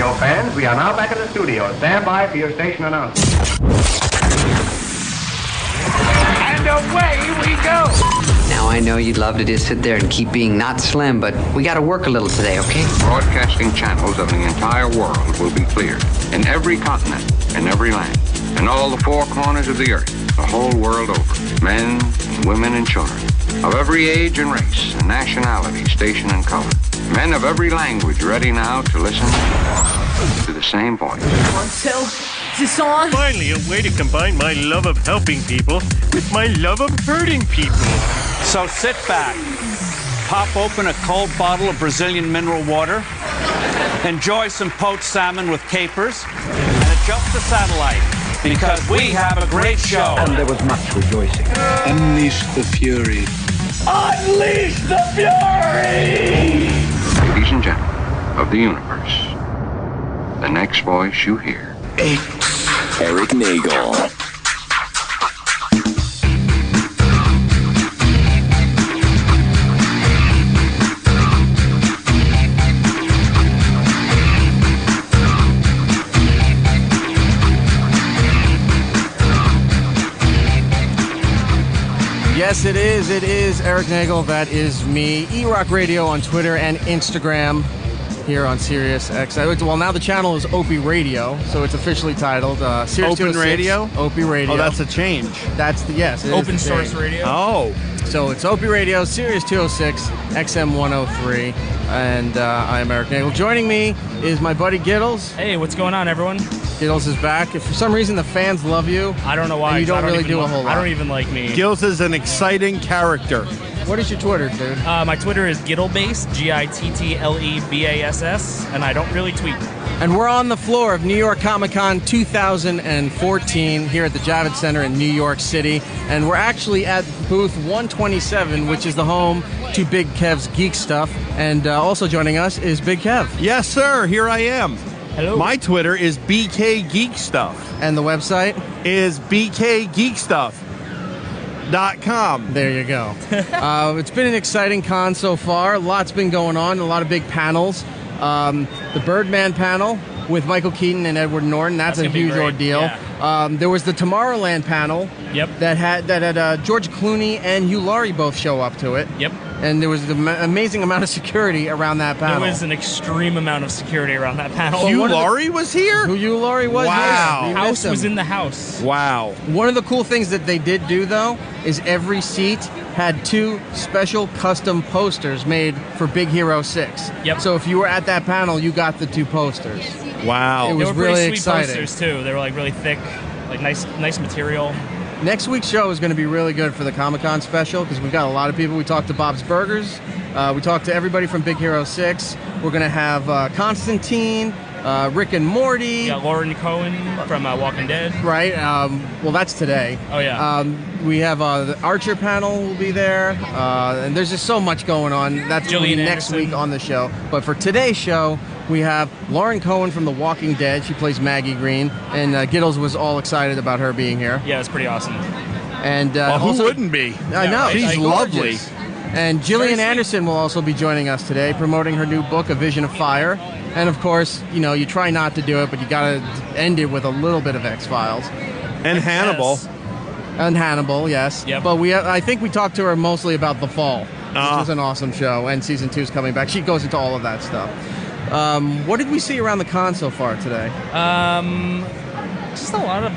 radio fans. We are now back at the studio. Stand by for your station announcement. And away we go! Now, I know you'd love to just sit there and keep being not slim, but we got to work a little today, okay? Broadcasting channels of the entire world will be cleared. In every continent, in every land, in all the four corners of the earth, the whole world over. Men, and women, and children, of every age and race, and nationality, station, and color. Men of every language ready now to listen to the same voice. 1, 2, is this on? Finally, a way to combine my love of helping people with my love of hurting people. So sit back, pop open a cold bottle of Brazilian mineral water, enjoy some poached salmon with capers, and adjust the satellite, because we have a great show. And there was much rejoicing. Unleash the fury. Unleash the fury! Ladies and gentlemen of the universe, the next voice you hear. Its Erik Nagel. Yes, it is. It is Erik Nagel. That is me. E-Rock Radio on Twitter and Instagram here on Sirius XM. Well, now the channel is Opie Radio, so it's officially titled Sirius Open Radio? Opie Radio. Oh, that's a change. That's the, yes. Open source radio. Oh. So it's Opie Radio, Sirius 206, XM 103, and I am Erik Nagel. Joining me is my buddy Gittles. Hey, what's going on, everyone? Gittles is back. If for some reason the fans love you, I don't know why. and you don't really do a whole lot. I don't even like me. Gills is an exciting character. What is your Twitter, dude? My Twitter is Gittlebase, Gittlebass, and I don't really tweet. And we're on the floor of New York Comic Con 2014 here at the Javits Center in New York City. And we're actually at booth 127, which is the home to Big Kev's Geek Stuff. And also joining us is Big Kev. Yes, sir. Here I am. Hello. My Twitter is BK Geek Stuff. And the website? Is bkgeekstuff.com. There you go. It's been an exciting con so far. Lots been going on, a lot of big panels. The Birdman panel with Michael Keaton and Edward Norton. That's a huge ordeal. Yeah. There was the Tomorrowland panel. Yep. That had George Clooney and Hugh Laurie both show up to it. Yep. And there was an amazing amount of security around that panel. There was an extreme amount of security around that panel. Hugh Laurie was here? Who Hugh Laurie was? Wow. Yes, The house was in the house. Wow. One of the cool things that they did do, though, is every seat had 2 special custom posters made for Big Hero 6. Yep. So if you were at that panel, you got the 2 posters. Wow. It They was were pretty really sweet exciting. posters too. They were like really thick, like nice material. Next week's show is going to be really good for the Comic-Con special because we've got a lot of people. We talked to Bob's Burgers. We talked to everybody from Big Hero 6. We're going to have Constantine, Rick and Morty. Yeah, Lauren Cohan from Walking Dead. Right. Well, that's today. Oh, yeah. We have the Archer panel will be there. And there's just so much going on. That's Gillian next Anderson. week on the show. But for today's show, we have Lauren Cohan from The Walking Dead. She plays Maggie Green. And Gittles was all excited about her being here. Yeah, it's pretty awesome. And Well, who also, wouldn't be? I know. right. She's lovely. Gorgeous. And Gillian Very sweet. Anderson will also be joining us today, promoting her new book, A Vision of Fire. And of course, you try not to do it, but you got to end it with a little bit of X-Files. And Hannibal. Yes. And Hannibal, yes. Yep. But I think we talked to her mostly about The Fall, which was an awesome show, and season 2 is coming back. She goes into all of that stuff. What did we see around the con so far today? Just a lot of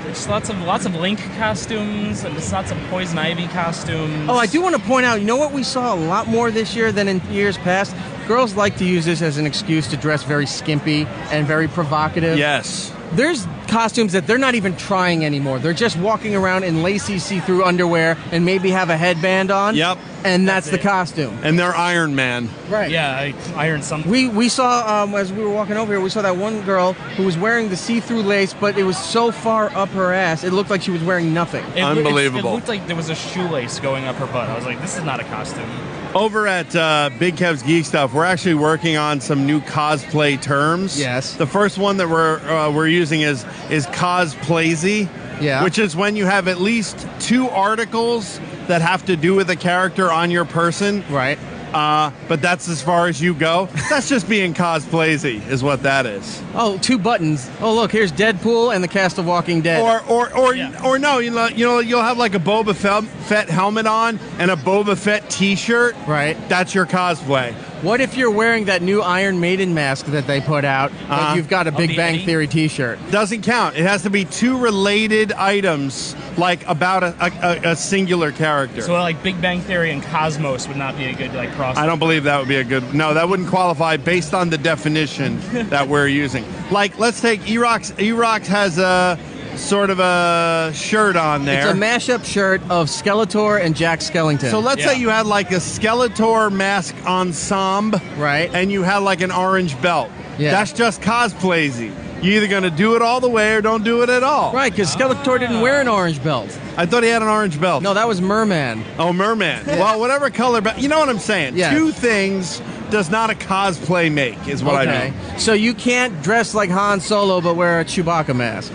just lots of Link costumes and just lots of Poison Ivy costumes. Oh, I do want to point out, you know what we saw a lot more this year than in years past? Girls like to use this as an excuse to dress very skimpy and very provocative. Yes. There's costumes that they're not even trying anymore. They're just walking around in lacy see-through underwear and maybe have a headband on. Yep. And that's the it. costume. And they're Iron Man. Right. Yeah, I ironed something. We saw, as we were walking over here, we saw that one girl who was wearing the see-through lace, but it was so far up her ass, it looked like she was wearing nothing. Unbelievable. It looked like there was a shoelace going up her butt. I was like, this is not a costume. Over at Big Kev's Geek Stuff, we're actually working on some new cosplay terms. Yes. The first one that we're using is cosplaysy. Yeah. Which is when you have at least 2 articles that have to do with a character on your person. Right. but that's as far as you go. That's just being cosplaysy, is what that is. Oh, 2 buttons. Oh, look, here's Deadpool and the cast of Walking Dead. Or no, you'll have like a Boba Fett helmet on and a Boba Fett T-shirt. Right. That's your cosplay. What if you're wearing that new Iron Maiden mask that they put out, but you've got a Big Bang Theory T-shirt? Doesn't count. It has to be 2 related items, like about a singular character. So like Big Bang Theory and Cosmos would not be a good like cross. I don't believe that would be a good. No, that wouldn't qualify based on the definition that we're using. Like, let's take Erox. Erox has a sort of a shirt on there. It's a mashup shirt of Skeletor and Jack Skellington. So let's say you had like a Skeletor mask ensemble, right? And you had like an orange belt. Yeah. That's just cosplaysy. You're either going to do it all the way or don't do it at all. Right, because Skeletor didn't wear an orange belt. I thought he had an orange belt. No, that was Merman. Oh, Merman. Well, whatever color, but you know what I'm saying. Yeah. 2 things does not a cosplay make, is what I mean. So you can't dress like Han Solo but wear a Chewbacca mask.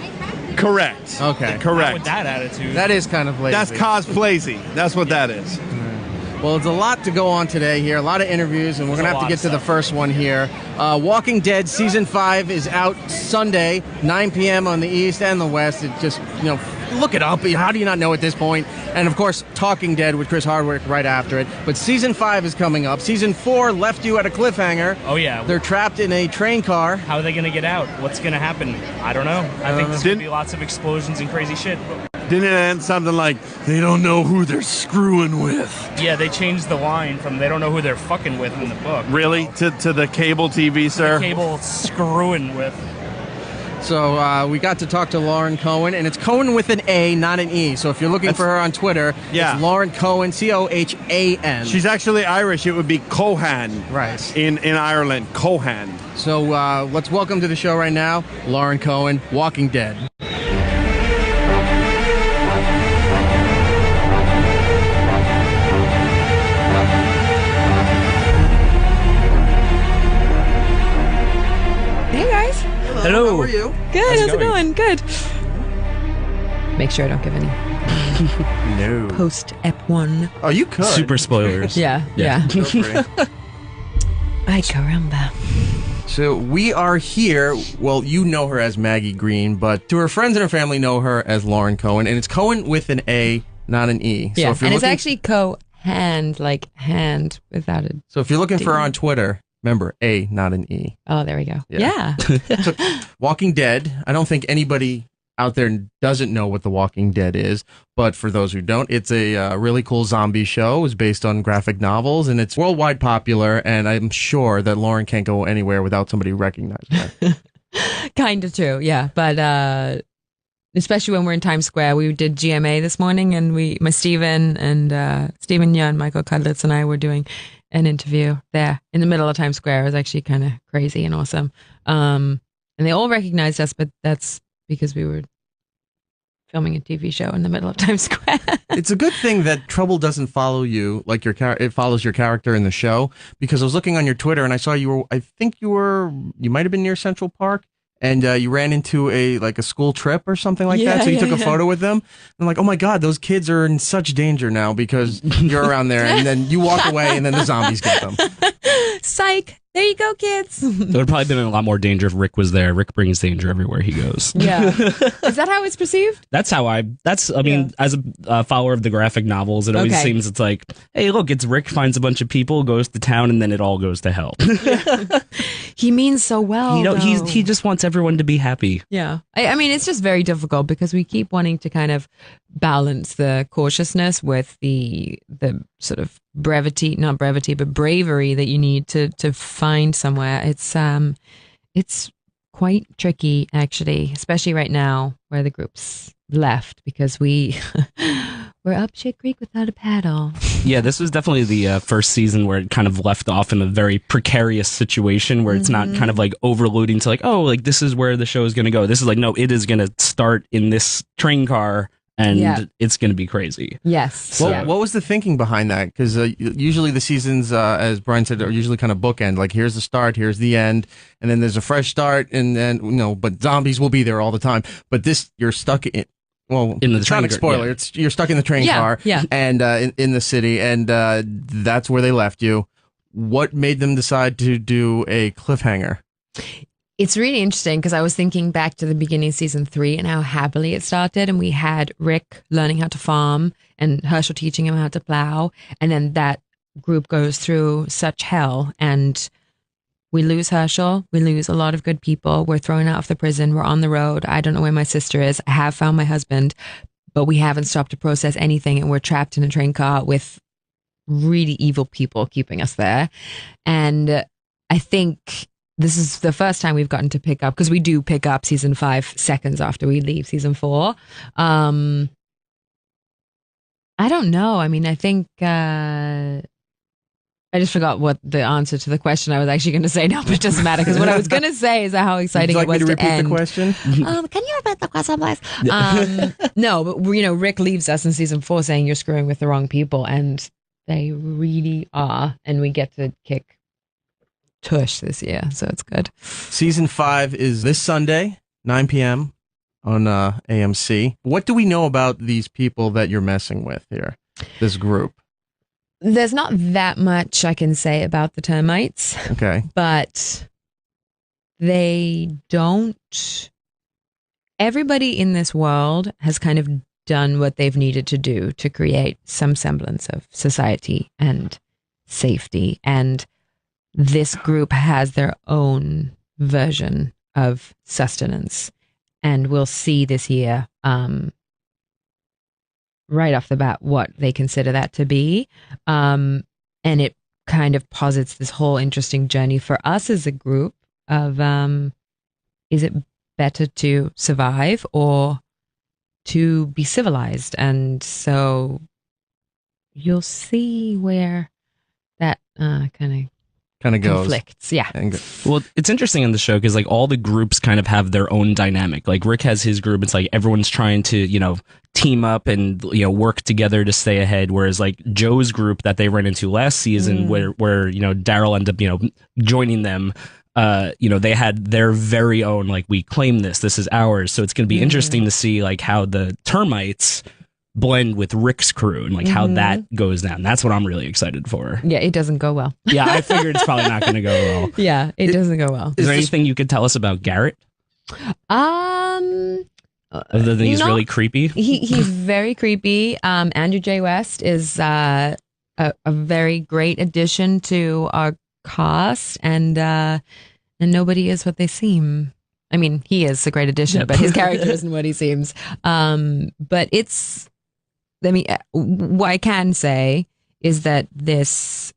Correct. Okay. Correct. Not with that attitude. That is kind of lazy. That's cosplaysy. That's what that is. Well, it's a lot to go on today here, a lot of interviews, and we're going to have to get to the first one here. Walking Dead Season 5 is out Sunday, 9 p.m. on the East and the West. It just, look it up. How do you not know at this point? And, of course, Talking Dead with Chris Hardwick right after it. But Season 5 is coming up. Season 4 left you at a cliffhanger. Oh, yeah. They're trapped in a train car. How are they going to get out? What's going to happen? I don't know. I think there's going to be lots of explosions and crazy shit. Didn't it end something like, they don't know who they're screwing with? Yeah, they changed the line from they don't know who they're fucking with in the book. Really? To the cable TV, sir? The cable screwing with. So we got to talk to Lauren Cohan, and it's Cohan with an A, not an E. So if you're looking for her on Twitter, it's Lauren Cohan, Cohan. She's actually Irish. It would be Cohan. Right. In Ireland, Cohan. So let's welcome to the show right now, Lauren Cohan, Walking Dead. Hello. How are you? Good. How's it going? Good. Make sure I don't give any. No. Post Ep 1. Oh, you could. Super spoilers. Yeah. Ay, caramba. So we are here. Well, you know her as Maggie Green, but to her friends and her family know her as Lauren Cohan, and it's Cohan with an A, not an E. Yeah, so if you're and it's actually co-hand, like hand without a. So if you're looking D. for her on Twitter, remember A, not an E. Oh, there we go. Yeah. So, Walking Dead. I don't think anybody out there doesn't know what The Walking Dead is, but for those who don't, it's a really cool zombie show. It's based on graphic novels, and it's worldwide popular, and I'm sure that Lauren can't go anywhere without somebody recognizing her. Kind of true, yeah. But especially when we're in Times Square, we did GMA this morning, and Stephen Yeun, Michael Cudlitz, and I were doing an interview there in the middle of Times Square. It was actually kind of crazy and awesome. And they all recognized us, but that's because we were filming a TV show in the middle of Times Square. It's a good thing that trouble doesn't follow you like it follows your character in the show, because I was looking on your Twitter and I saw you might have been near Central Park, and you ran into a school trip or something like that. So you took a photo with them. I'm like, oh my God, those kids are in such danger now because you're around there, and then you walk away and then the zombies get them. Psych. There you go, kids. There would probably been a lot more danger if Rick was there. Rick brings danger everywhere he goes. Yeah. Is that how it's perceived? As a follower of the graphic novels, it always seems it's like, hey, look, it's Rick finds a bunch of people, goes to town, and then it all goes to hell. He means so well. He just wants everyone to be happy. Yeah. I mean, it's just very difficult because we keep wanting to kind of balance the cautiousness with the sort of not brevity, but bravery that you need to find somewhere. It's quite tricky, actually, especially right now where the group's left, because we're up shit creek without a paddle. Yeah, this was definitely the first season where it kind of left off in a very precarious situation where it's not kind of like overloading to like, oh, like this is where the show is going to go. This is like, no, it is going to start in this train car. And it's going to be crazy. Yes. So what was the thinking behind that? Because usually the seasons, as Brian said, are usually kind of bookend. Like, here's the start, here's the end, and then there's a fresh start, and then, but zombies will be there all the time. But this, you're stuck in... Well, in the it's not a spoiler. Yeah. You're stuck in the train car, and in the city, and that's where they left you. what made them decide to do a cliffhanger? It's really interesting because I was thinking back to the beginning of season 3 and how happily it started. And we had Rick learning how to farm and Herschel teaching him how to plow. And then that group goes through such hell and we lose Herschel. We lose a lot of good people. We're thrown out of the prison. We're on the road. I don't know where my sister is. I have found my husband, but we haven't stopped to process anything. And we're trapped in a train car with really evil people keeping us there. And I think this is the first time we've gotten to pick up, because we do pick up season 5 seconds after we leave season 4. I don't know. I mean, I think I just forgot what the answer to the question I was actually going to say now, but it doesn't matter because what I was going to say is how exciting Would you like it was me to repeat end. the question? Can you repeat the question, please? No, but Rick leaves us in season 4 saying you're screwing with the wrong people, and they really are, and we get to kick tush this year, so it's good. Season 5 is this Sunday, 9 p.m. on AMC. What do we know about these people that you're messing with here, this group? There's not that much I can say about the termites. Okay. But they don't... Everybody in this world has kind of done what they've needed to do to create some semblance of society and safety. And this group has their own version of sustenance. And we'll see this year, right off the bat, what they consider that to be. And it kind of posits this whole interesting journey for us as a group of, is it better to survive or to be civilized? And so you'll see where that kind of goes. conflicts. Yeah. Well, it's interesting in the show because like all the groups kind of have their own dynamic. Like Rick has his group. It's like everyone's trying to, team up and, work together to stay ahead. Whereas like Joe's group that they ran into last season where Daryl ended up, joining them, they had their very own, like, we claim this is ours. So it's going to be interesting to see like how the termites blend with Rick's crew and like how that goes down. That's what I'm really excited for. Yeah, it doesn't go well. Yeah, I figured it's probably not going to go well. Yeah, it doesn't go well. Is there anything you could tell us about Garrett? Other than he's really creepy? He's very creepy. Andrew J. West is a very great addition to our cast, and nobody is what they seem. I mean, he is a great addition, but his character isn't what he seems. But what I can say is that it's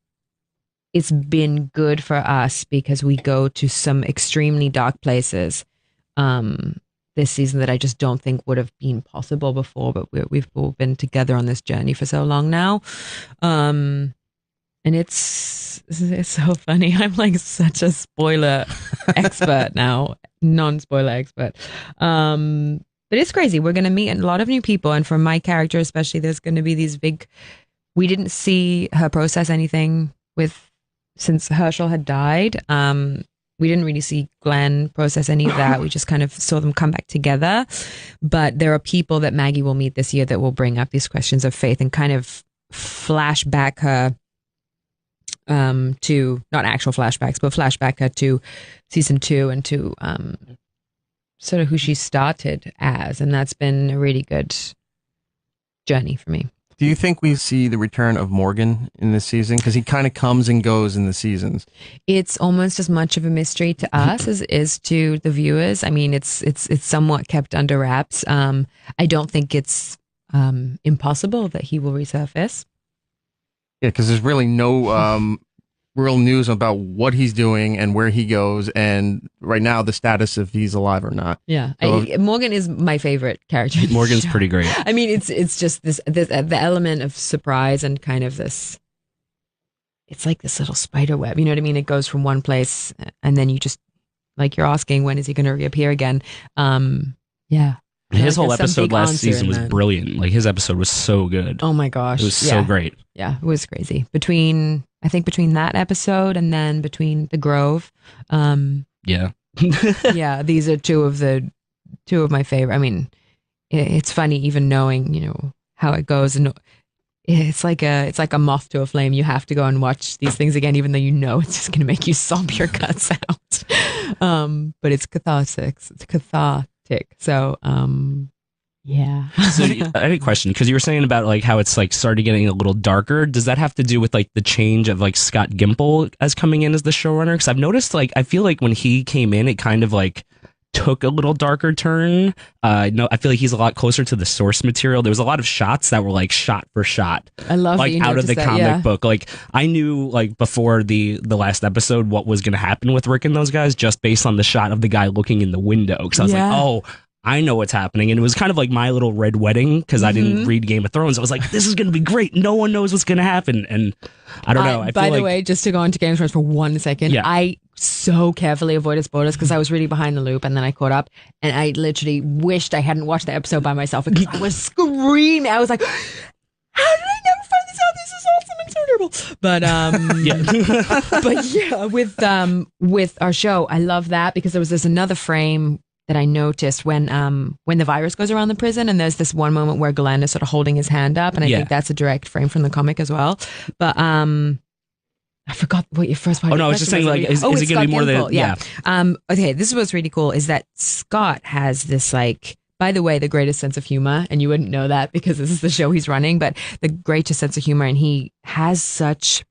been good for us because we go to some extremely dark places this season that I just don't think would have been possible before, but we've all been together on this journey for so long now. And it's so funny. I'm like such a spoiler expert now, non-spoiler expert. But it's crazy. We're going to meet a lot of new people. And for my character, especially, there's going to be these we didn't see her process anything since Herschel had died. We didn't really see Glenn process any of that. We just kind of saw them come back together. But there are people that Maggie will meet this year that will bring up these questions of faith and kind of flash back her to, not actual flashbacks, but flashback her to season 2 and to sort of who she started as. And that's been a really good journey for me. Do you think we see the return of Morgan in this season? Because he kind of comes and goes in the seasons. It's almost as much of a mystery to us as it is to the viewers. I mean, it's somewhat kept under wraps. I don't think it's impossible that he will resurface. Yeah, because there's really no real news about what he's doing and where he goes, and right now the status if he's alive or not. Yeah, so, Morgan is my favorite character. Morgan's pretty great. I mean, it's just this the element of surprise and kind of this. It's like this little spider web. You know what I mean? It goes from one place, and then you just you're asking when is he going to reappear again? Yeah. His whole episode last season was brilliant. Like his episode was so good. Oh my gosh. It was so great. Yeah, it was crazy. Between that episode and then between the Grove. Yeah. Yeah, these are two of my favorite. I mean, it's funny even knowing, how it goes, and it's like a moth to a flame. You have to go and watch these things again, even though you know it's just going to make you sob your guts out. But it's cathartic. It's cathartic. So, yeah. So I had a question, because you were saying about like how it's like started getting a little darker. Does that have to do with like the change of like Scott Gimple as coming in as the showrunner? Because I've noticed like I feel like when he came in, it kind of like took a little darker turn. No, I feel like he's a lot closer to the source material. There was a lot of shots that were like shot for shot. I love like out of the comic book. Like I knew like before the last episode what was going to happen with Rick and those guys just based on the shot of the guy looking in the window. Because I was like, oh, I know what's happening. And it was kind of like my little red wedding because I didn't read Game of Thrones. I was like, this is going to be great. No one knows what's going to happen. And I don't know. I by the way, just to go into Game of Thrones for 1 second, I so carefully avoided spoilers because I was really behind the loop, and then I caught up, and I literally wished I hadn't watched the episode by myself because I was screaming. I was like, how did I never find this out? This is awesome and so terrible. But but yeah, with our show, I love that because there was this another frame that I noticed when the virus goes around the prison, and there's this one moment where Glenn is sort of holding his hand up, and I think that's a direct frame from the comic as well. But I forgot what your first part. Oh no, I was just saying like, is it going to be more than okay, this is what's really cool is that Scott has this like, by the way, the greatest sense of humor, and you wouldn't know that because this is the show he's running, but the greatest sense of humor, and he has such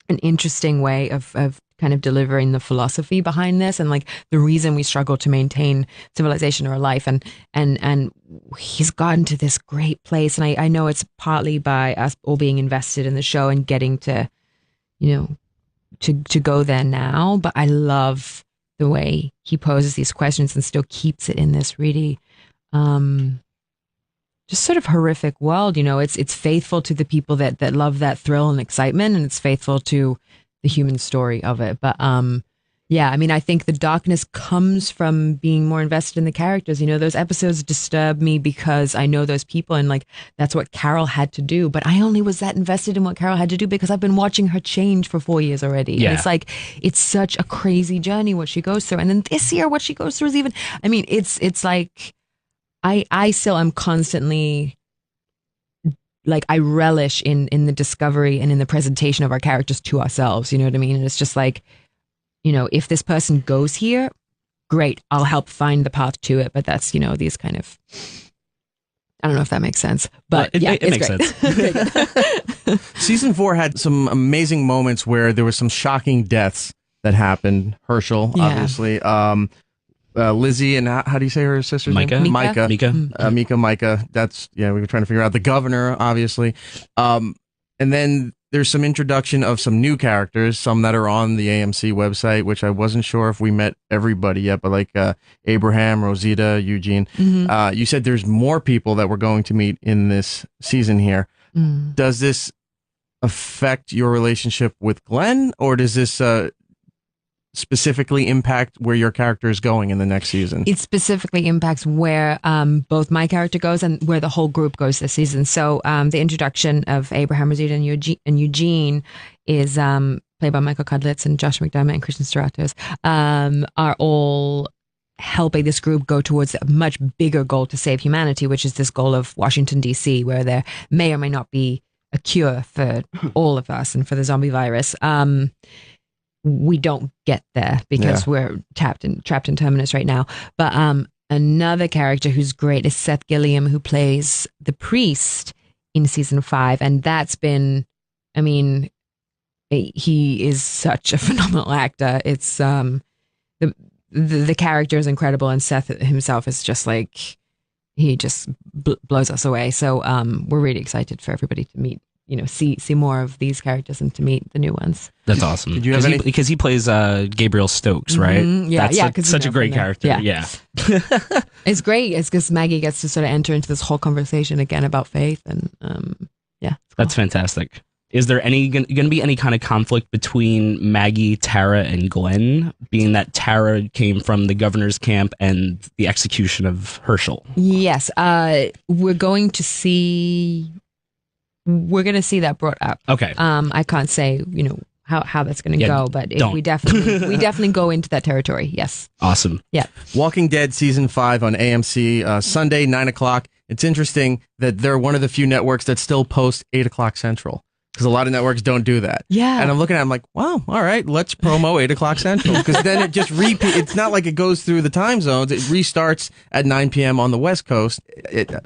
an interesting way of kind of delivering the philosophy behind this, and like the reason we struggle to maintain civilization or life, and he's gotten to this great place, and I know it's partly by us all being invested in the show and getting to, you know, to go there now, but I love the way he poses these questions and still keeps it in this really just sort of horrific world. You know, it's faithful to the people that love that thrill and excitement, and it's faithful to the human story of it. But yeah, I mean, I think the darkness comes from being more invested in the characters. You know, those episodes disturb me because I know those people, and like that's what Carol had to do. But I only was that invested in what Carol had to do because I've been watching her change for 4 years already. Yeah. And it's like, it's such a crazy journey what she goes through. And then this year, what she goes through is even, I mean, it's like, I still am constantly, like, I relish in the discovery and in the presentation of our characters to ourselves. You know what I mean? And it's just like, you know, if this person goes here, great, I'll help find the path to it. But that's, you know, these kind of, I don't know if that makes sense, but it makes sense. Season 4 had some amazing moments where there was some shocking deaths that happened. Herschel, obviously. Lizzie, and how do you say her sister's name? Micah. That's, we were trying to figure out the governor, obviously. And then there's some introduction of some new characters, some that are on the AMC website, which I wasn't sure if we met everybody yet, but like Abraham, Rosita, Eugene. Mm-hmm. You said there's more people that we're going to meet in this season here. Mm. Does this affect your relationship with Glenn, or does this specifically impact where your character is going in the next season? It specifically impacts where both my character goes and where the whole group goes this season. So the introduction of Abraham, Rosita, and Eugene is played by Michael Cudlitz and Josh McDermott and Christian Stratos, are all helping this group go towards a much bigger goal to save humanity, which is this goal of Washington, D.C., where there may or may not be a cure for all of us and for the zombie virus. We don't get there because we're trapped in Terminus right now. But another character who's great is Seth Gilliam, who plays the priest in season 5. And that's been, I mean, he is such a phenomenal actor. It's the character is incredible, and Seth himself is just like, he just blows us away. So we're really excited for everybody to meet, you know, see more of these characters and to meet the new ones. That's awesome. Did you have because he plays Gabriel Stokes, right? Mm-hmm. Yeah, that's such a great character. Yeah. It's great. It's because Maggie gets to sort of enter into this whole conversation again about faith, and cool. That's fantastic. Is there going to be any kind of conflict between Maggie, Tara, and Glenn, being that Tara came from the governor's camp and the execution of Herschel? Yes, we're going to see that brought up. Okay. I can't say, you know, how that's going to go, but we definitely go into that territory. Yes. Awesome. Yeah. Walking Dead season 5 on AMC Sunday 9 o'clock. it's interesting that they're one of the few networks that still post 8 o'clock Central. Because a lot of networks don't do that. Yeah. And I'm looking at it, I'm like, wow, all right, let's promo 8 o'clock Central. Because then it just repeats. It's not like it goes through the time zones. It restarts at 9 p.m. on the West Coast.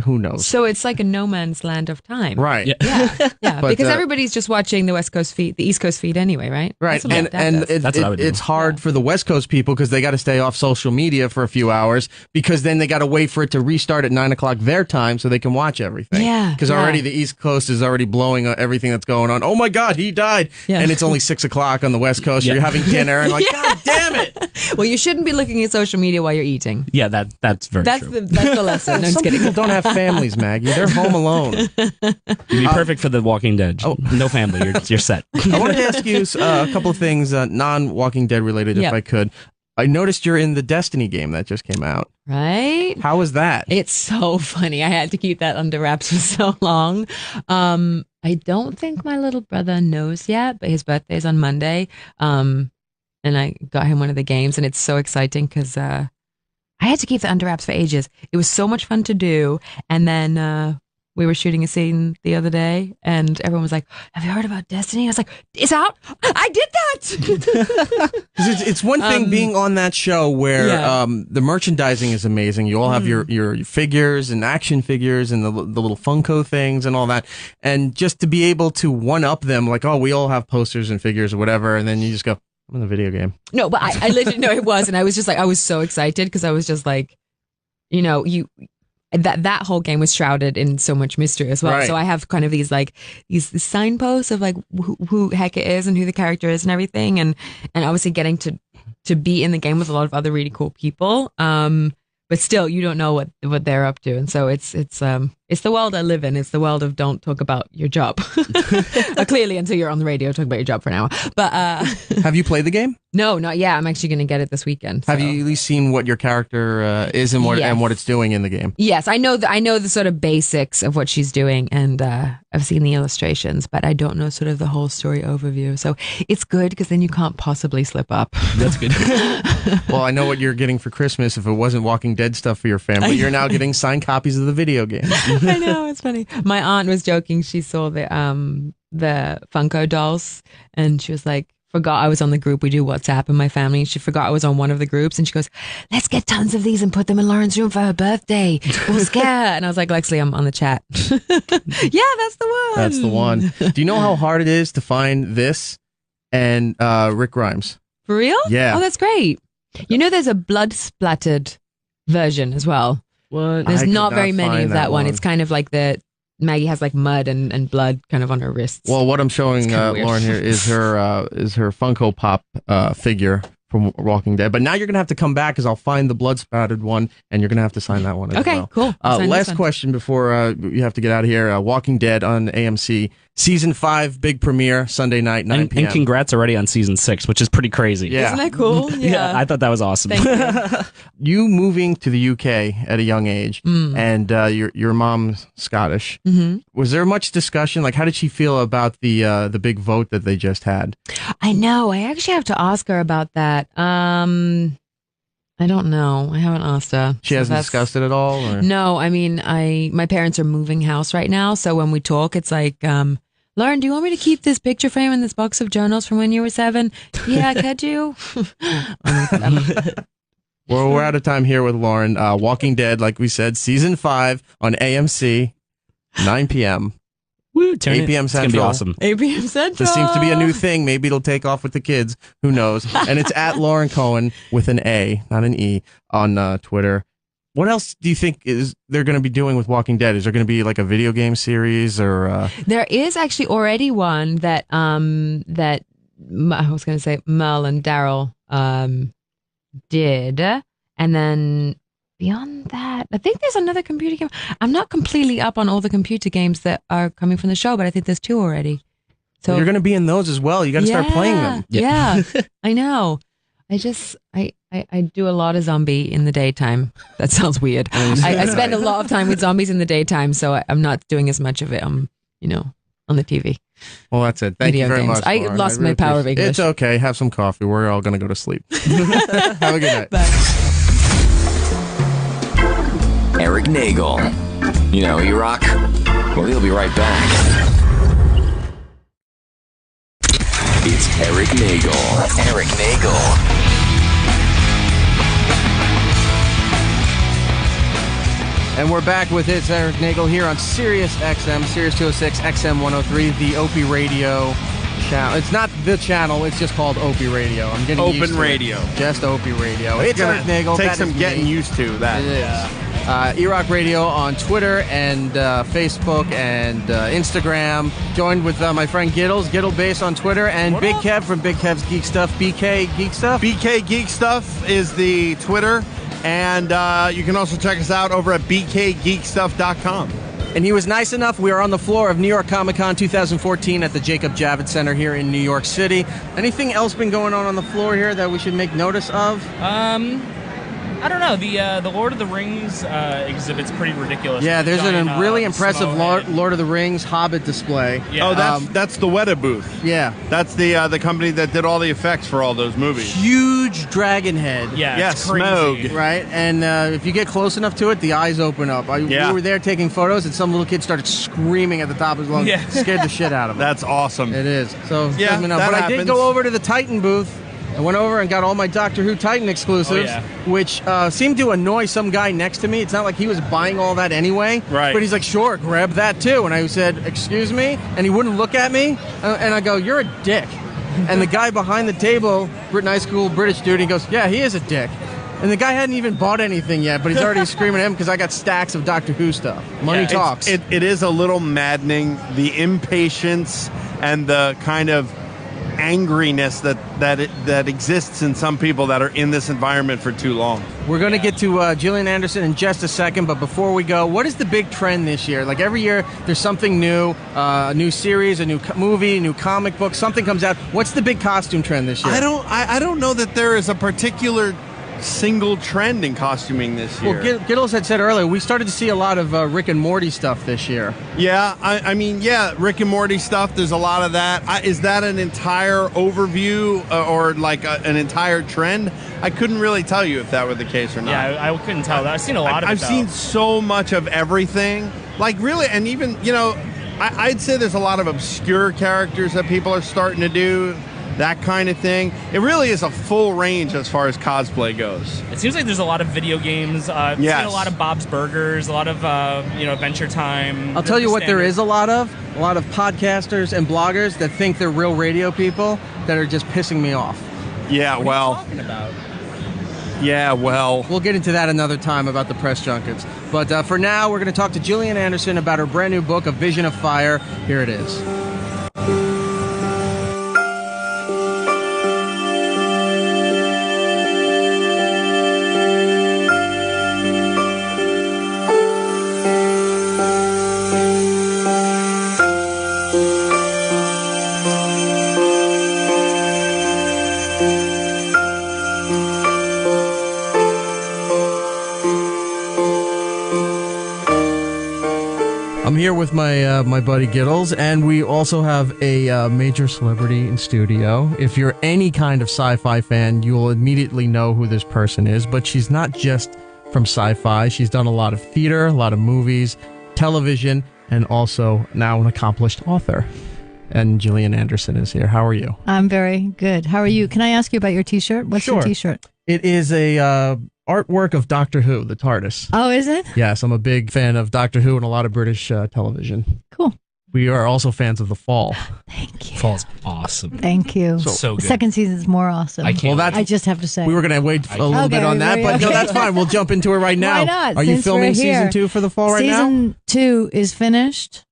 Who knows? So it's like a no man's land of time. Right. Yeah. But, because everybody's just watching the West Coast feed, the East Coast feed anyway, right? Right. That's That's what I would do. It's hard for the West Coast people because they got to stay off social media for a few hours because then they got to wait for it to restart at 9 o'clock their time so they can watch everything. Yeah. Because already the East Coast is already blowing everything that's going on. Oh my God, he died. Yeah. And it's only 6 o'clock on the West Coast. You're having dinner and like, God damn it. Well, you shouldn't be looking at social media while you're eating. Yeah, that's very true. That's the lesson. No, I'm Some just kidding. people don't have families, Maggie. They're home alone. You'd be perfect for The Walking Dead. Oh, no family. You're set. I wanted to ask you a couple of things, non-Walking Dead related, if I could. I noticed you're in the Destiny game that just came out. Right? How was that? It's so funny. I had to keep that under wraps for so long. I don't think my little brother knows yet, but his birthday's on Monday. And I got him one of the games, and it's so exciting because I had to keep that under wraps for ages. It was so much fun to do. And then we were shooting a scene the other day, and everyone was like, "Have you heard about Destiny?" I was like, "It's out. I did that." It's one thing being on that show where the merchandising is amazing. You all have your figures and action figures and the little Funko things and all that. And just to be able to one-up them, like, oh, we all have posters and figures or whatever, and then you just go, I'm in the video game. No, but I literally, no, it was. And I was just like, I was so excited because I was just like, you know, that whole game was shrouded in so much mystery as well. Right. So I have kind of these signposts of like who heck it is and who the character is and everything. And obviously getting to be in the game with a lot of other really cool people. But still, you don't know what they're up to. And so it's the world I live in. It's the world of don't talk about your job. Clearly, until you're on the radio, talk about your job for an hour. But have you played the game? No, not yet. I'm actually going to get it this weekend. Have you at least seen what your character is and what it's doing in the game? Yes, I know the sort of basics of what she's doing, and I've seen the illustrations, but I don't know sort of the whole story overview. So it's good because then you can't possibly slip up. That's good. Well, I know what you're getting for Christmas. If it wasn't Walking Dead stuff for your family, you're now getting signed copies of the video game. I know, it's funny. My aunt was joking. She saw the Funko dolls, and she was like, forgot I was on the group. We do WhatsApp in my family. She forgot I was on one of the groups, and she goes, "Let's get tons of these and put them in Lauren's room for her birthday. We'll scare." And I was like, "Lexley, I'm on the chat." Yeah, that's the one. That's the one. Do you know how hard it is to find this and Rick Grimes? For real? Yeah. Oh, that's great. You know, there's a blood splattered version as well. What? There's I could not very many find of that one. It's kind of like Maggie has like mud and blood kind of on her wrists. Well, what I'm showing weird. Lauren here is her Funko Pop figure from Walking Dead. But now you're gonna have to come back because I'll find the blood spattered one, and you're gonna have to sign that one as well. Okay, cool. I'll sign this Last one. question before you have to get out of here. Walking Dead on AMC. Season 5, big premiere, Sunday night, 9 p.m. And congrats already on season 6, which is pretty crazy. Yeah. Isn't that cool? Yeah. I thought that was awesome. Thank you. You moving to the UK at a young age, and your mom's Scottish. Mm-hmm. Was there much discussion? Like, how did she feel about the big vote that they just had? I know. I actually have to ask her about that. I don't know. I haven't asked her. She hasn't discussed it at all? Or? No, I mean, my parents are moving house right now, so when we talk, it's like, Lauren, do you want me to keep this picture frame in this box of journals from when you were 7? Yeah, could you? Well, we're out of time here with Lauren. Walking Dead, like we said, season 5 on AMC, 9 p.m. Woo, 8 p.m. Central. It's going to be awesome. 8 p.m. Central. This seems to be a new thing. Maybe it'll take off with the kids. Who knows? And it's at Lauren Cohan with an A, not an E, on Twitter. What else do you think they're going to be doing with Walking Dead? Is there going to be like a video game series or? There is actually already one that I was going to say Merle and Daryl did, and then beyond that, I think there's another computer game. I'm not completely up on all the computer games that are coming from the show, but I think there's 2 already. So you're going to be in those as well. You got to start playing them. Yeah, I know. I do a lot of zombie in the daytime. That sounds weird. I spend a lot of time with zombies in the daytime, so I'm not doing as much of it on the TV. Well, that's it. Thank you very games. much. I Lauren. lost my power of English. It's okay. Have some coffee. We're all going to go to sleep. Have a good night. Bye. Erik Nagel You know, Erock? Well, he'll be right back. It's Erik Nagel. Erik Nagel. And we're back with It's Erik Nagel here on Sirius XM, Sirius 206, XM 103, the Opie Radio channel. It's not the channel, it's just called Opie Radio. I'm getting used to Open Radio. Just Opie Radio. It's Erik Nagel. Take That some is getting me. used to that. It is. Erock Radio on Twitter and Facebook and Instagram. Joined with my friend Gittles, Gittle Bass on Twitter, and Big Kev from Big Kev's Geek Stuff. BK Geek Stuff? BK Geek Stuff is the Twitter. And you can also check us out over at bkgeekstuff.com. And he was nice enough. We are on the floor of New York Comic Con 2014 at the Jacob Javits Center here in New York City. Anything else been going on the floor here that we should make notice of? I don't know. The Lord of the Rings exhibit's pretty ridiculous. Yeah, there's a really impressive Snowhead. Lord of the Rings Hobbit display. Yeah. Oh, that's the Weta booth. Yeah. That's the company that did all the effects for all those movies. Huge dragon head. Yeah, it's crazy. Smoke. Right? And if you get close enough to it, the eyes open up. We were there taking photos, and some little kid started screaming at the top of his lungs. Yeah. Scared the shit out of him. That's awesome. It is. So, Yeah, but that I did happens. go over to the Titan booth. I went over and got all my Doctor Who Titan exclusives, which seemed to annoy some guy next to me. It's not like he was buying all that anyway. Right. But he's like, sure, grab that too. And I said, excuse me? And he wouldn't look at me. And I go, you're a dick. And the guy behind the table, nice, cool British dude, he goes, yeah, he is a dick. And the guy hadn't even bought anything yet, but he's already screaming at him because I got stacks of Doctor Who stuff. Money talks. It is a little maddening, the impatience and the kind of angriness that exists in some people that are in this environment for too long. We're going to get to Gillian Anderson in just a second, but before we go, what is the big trend this year? Like every year, there's something new, a new series, a new movie, a new comic book, something comes out. What's the big costume trend this year? I don't know that there is a particular single trend in costuming this year. Well, Gittles had said earlier, we started to see a lot of Rick and Morty stuff this year. Yeah, I mean, Rick and Morty stuff, there's a lot of that. Is that an entire overview or like an entire trend? I couldn't really tell you if that were the case or not. Yeah, I couldn't tell that. I've seen a lot of it, I've seen so much of everything. Like, really, and even, I'd say there's a lot of obscure characters that people are starting to do. That kind of thing. It really is a full range as far as cosplay goes. It seems like there's a lot of video games. I've seen a lot of Bob's Burgers, a lot of Adventure Time. I'll tell you what there is a lot of podcasters and bloggers that think they're real radio people that are just pissing me off. Yeah, What are you talking about? Yeah, well. We'll get into that another time about the press junkets. But for now, we're going to talk to Gillian Anderson about her brand new book, A Vision of Fire. Here it is. I'm here with my buddy Gittles, and we also have a major celebrity in studio. If you're any kind of sci-fi fan, you will immediately know who this person is, but she's not just from sci-fi. She's done a lot of theater, a lot of movies, television, and also now an accomplished author. And Gillian Anderson is here. How are you? I'm very good. How are you? Can I ask you about your t-shirt? What's your t-shirt? It is a artwork of Doctor Who, the TARDIS. Oh, is it? Yes, I'm a big fan of Doctor Who and a lot of British television. Cool. We are also fans of The Fall. Thank you. Fall's awesome. Thank you. So The good. second season's more awesome. I can't. Well, I just have to say. We were going to wait a little bit on that, but no, that's fine. We'll jump into it right now. Why not? Are you Since filming we're here. season 2 for The Fall right now? Season 2 is finished,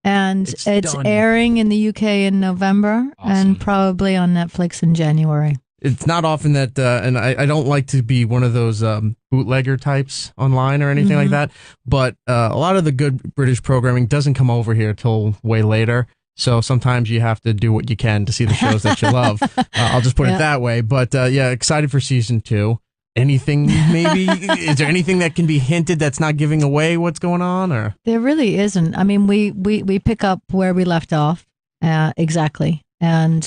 and it's done. airing in the UK in November and probably on Netflix in January. It's not often that, and I don't like to be one of those bootlegger types online or anything like that, but a lot of the good British programming doesn't come over here till way later. So sometimes you have to do what you can to see the shows that you love. I'll just put it that way. But yeah, excited for season 2. Anything maybe? Is there anything that can be hinted that's not giving away what's going on? Or There really isn't. I mean, we pick up where we left off, exactly. And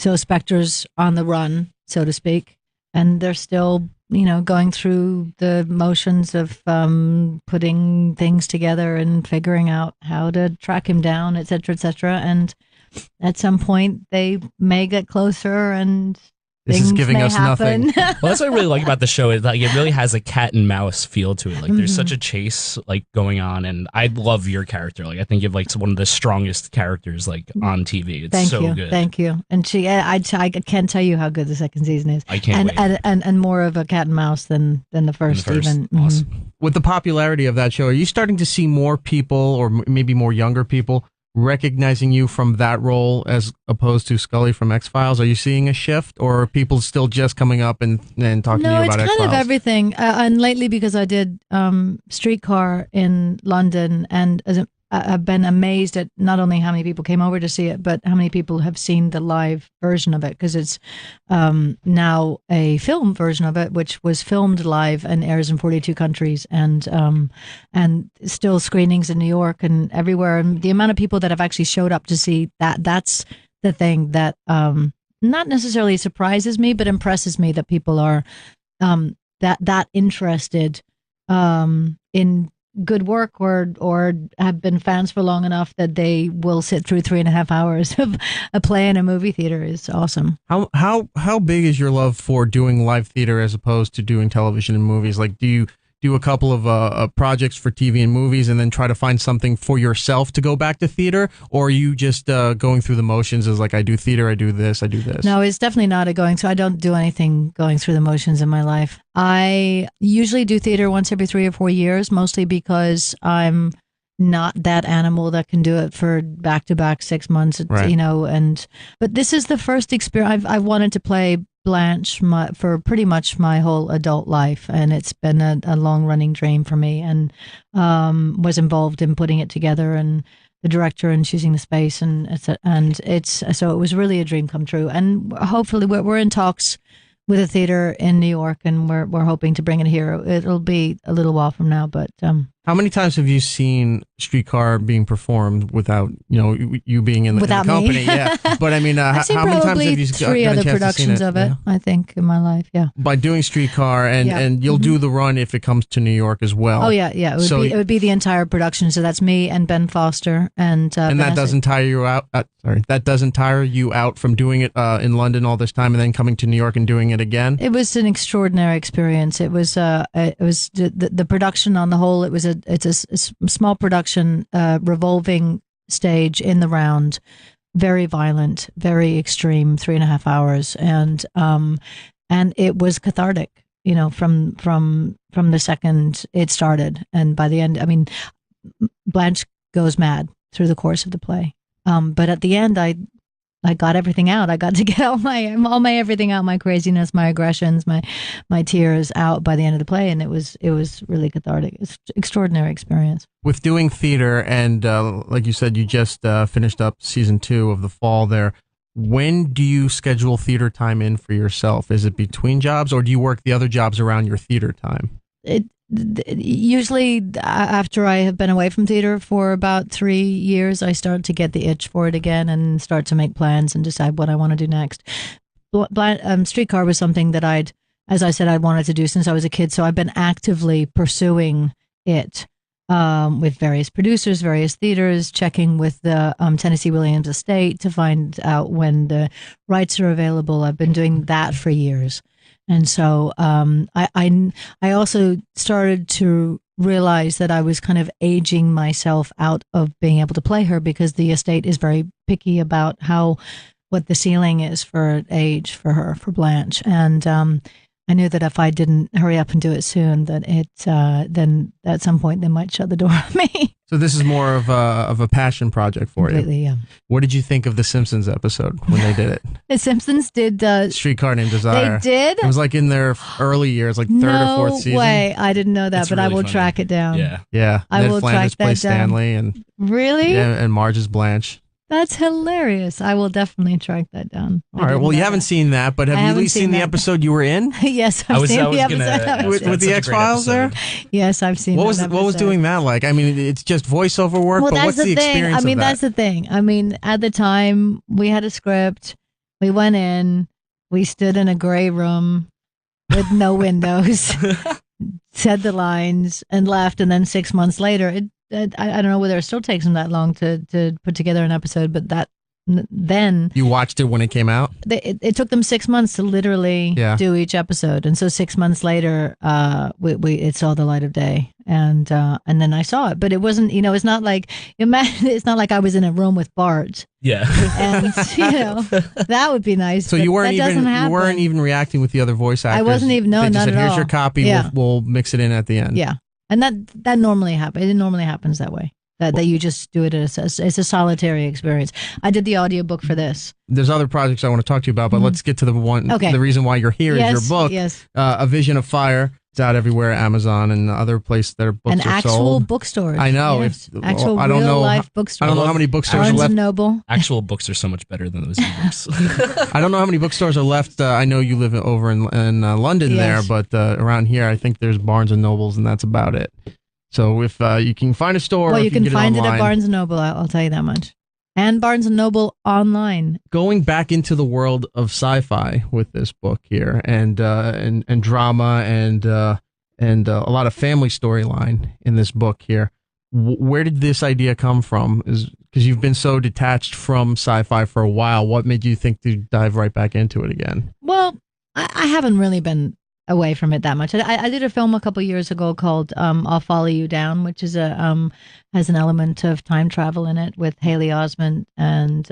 so Spectre's on the run, so to speak, and they're still going through the motions of putting things together and figuring out how to track him down, et cetera, et cetera. And at some point, they may get closer and this is giving us happen. nothing. Well, that's what I really like about the show. Is like it really has a cat and mouse feel to it. Like there's Mhm. such a chase like going on, and I love your character. Like I think you're like one of the strongest characters like on TV. It's Thank so you. good. Thank you. And I can't tell you how good the second season is. I can't wait. And more of a cat and mouse than the first even. Mhm. With the popularity of that show, are you starting to see more people, or maybe more younger people, recognizing you from that role as opposed to Scully from X-Files? Are you seeing a shift, or are people still just coming up and talking to you No, about it's X-Files? kind of everything. And lately, because I did Streetcar in London, and I've been amazed at not only how many people came over to see it, but how many people have seen the live version of it, because it's now a film version of it, which was filmed live and airs in 42 countries, and still screenings in New York and everywhere. And the amount of people that have actually showed up to see that's the thing that not necessarily surprises me, but impresses me, that people are that interested in good work, or have been fans for long enough that they will sit through 3.5 hours of a play in a movie theater. Is awesome. How big is your love for doing live theater as opposed to doing television and movies? Like, do you do a couple of projects for TV and movies and then try to find something for yourself to go back to theater? Or are you just going through the motions as like, I do theater, I do this, I do this? No, it's definitely not a going through. I don't do anything going through the motions in my life. I usually do theater once every 3 or 4 years, mostly because I'm not that animal that can do it for back-to-back 6 months, Right. But this is the first experience. I've wanted to play Blanche for pretty much my whole adult life, and it's been a long-running dream for me, and was involved in putting it together, and the director, and choosing the space, and so it was really a dream come true. And hopefully we're in talks with a theater in New York, and we're hoping to bring it here. It'll be a little while from now, but how many times have you seen Streetcar being performed without you being in the without company? me? Yeah, but I mean, I've seen how many times probably have you 3 gotten a other chance productions to see of it? Yeah. I think in my life, yeah. By doing Streetcar, and Yeah. and you'll do the run if it comes to New York as well. Oh yeah. It would be the entire production. So that's me and Ben Foster and that Vanessa. doesn't tire you out. That doesn't tire you out from doing it in London all this time and then coming to New York and doing it again. It was an extraordinary experience. It was the production on the whole. It's a small production, revolving stage in the round, very violent, very extreme, 3.5 hours, and it was cathartic. From the second it started, and by the end, I mean, Blanche goes mad through the course of the play. But at the end, I got everything out. I got to get all my everything out, my craziness, my aggressions, my tears out by the end of the play, and it was really cathartic. It's an extraordinary experience. With doing theater, and like you said, you just finished up season 2 of The Fall there. When do you schedule theater time in for yourself? Is it between jobs, or do you work the other jobs around your theater time? Usually after I have been away from theater for about 3 years, I start to get the itch for it again and start to make plans and decide what I want to do next. Streetcar was something that I'd wanted to do since I was a kid, so I've been actively pursuing it with various producers, various theaters, checking with the Tennessee Williams estate to find out when the rights are available. I've been doing that for years. And so I also started to realize that I was kind of aging myself out of being able to play her, because the estate is very picky about what the ceiling is for age for her, for Blanche. And I knew that if I didn't hurry up and do it soon, that then at some point they might shut the door on me. So this is more of a passion project for Completely, you. yeah. What did you think of the Simpsons episode when they did it? The Simpsons did Streetcar Named Desire. They did? It was like in their early years, like third or fourth season. No way. I didn't know that, It's but really I will funny. track it down. Yeah. I Ned will Flanders track that plays down. Stanley, and Really? and Marge is Blanche. That's hilarious. I will definitely track that down. All right. Well, you haven't seen that, but have you at least seen the episode you were in? Yes, I've seen the episode. With the X-Files there? Yes, I've seen What that was episode. doing that like? I mean, it's just voiceover work, Well, but that's what's the the thing. experience I mean, of that? that's the thing. I mean, at the time, we had a script. We went in. We stood in a gray room. with no windows, said the lines and left. And then 6 months later, I don't know whether it still takes them that long to put together an episode, but then you watched it when it came out. It took them 6 months to literally do each episode, and so 6 months later, it saw the light of day, and then I saw it. But it wasn't, it's not like it's not like I was in a room with Bart. Yeah, and that would be nice. So you weren't even reacting with the other voice actors. I wasn't even. No, they just not said, at all. Here's your copy. Yeah. We'll mix it in at the end. Yeah, and that normally happens. It normally happens that way. That you just do it as it's a solitary experience. I did the audiobook for this. There's other projects I want to talk to you about, but let's get to the one. Okay. The reason why you're here is your book. Yes. A Vision of Fire. It's out everywhere, Amazon and other places that books and are sold. actual bookstores. I know. Yes. Actual real life bookstores. I don't know how many bookstores Barnes are left. and Noble. Actual books are so much better than those ebooks. I don't know how many bookstores are left. I know you live over in London there, but around here, I think there's Barnes and Nobles, and that's about it. So if you can find a store, well, you can find it online. at Barnes and Noble. I'll tell you that much. And Barnes and Noble online. Going back into the world of sci-fi with this book here, and drama, and a lot of family storyline in this book here. Where did this idea come from? Because you've been so detached from sci-fi for a while. What made you think to dive right back into it again? Well, I haven't really been away from it that much. I did a film a couple years ago called I'll Follow You Down, which is has an element of time travel in it with Haley Osment and